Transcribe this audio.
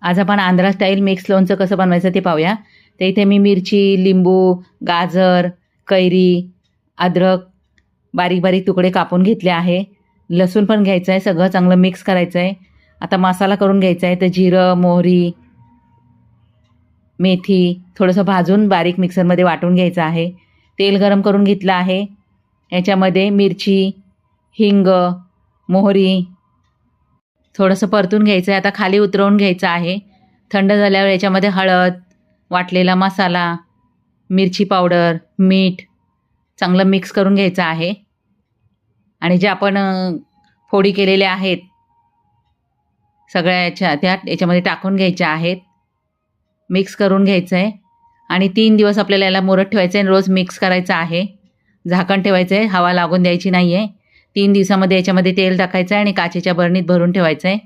आज आपण Andhra style mix लोणचं कसं बनवायचं ते पाहूया. तर इथे मी मिरची, लिंबू, गाजर, कैरी, अद्रक बारीक बारीक तुकडे कापून घेतले आहे. लसूण पण घ्यायचं आहे. सगळं चांगलं मिक्स करायचं आहे. आता मसाला करून घ्यायचा आहे. तर जिरं, मोहरी, मेथी थोडंसं भाजून बारीक मिक्सरमध्ये वाटून घ्यायचं आहे. तेल गरम करून घेतलं आहे. याच्यामध्ये मिरची, हिंग, मोहरी थोडंसं परतून घ्यायचं आहे. आता खाली उतरवून घ्यायचं आहे. थंड झाल्यावर याच्यामध्ये हळद, वाटलेला मसाला, मिरची पावडर, मीठ चांगलं मिक्स करून घ्यायचं आहे. आणि जे आपण फोडी केलेल्या आहेत सगळ्या याच्यामध्ये टाकून घ्यायच्या आहेत. मिक्स करून घ्यायचं आहे. आणि 3 दिवस आपल्याला याला मुरत ठेवायचं आहे आणि रोज मिक्स करायचं आहे. झाकण ठेवायचं आहे, हवा लागून द्यायची नाही आहे. 3 दिवसामध्ये याच्यामध्ये तेल टाकायचं आहे आणि काचेच्या बरणीत भरून ठेवायचं आहे.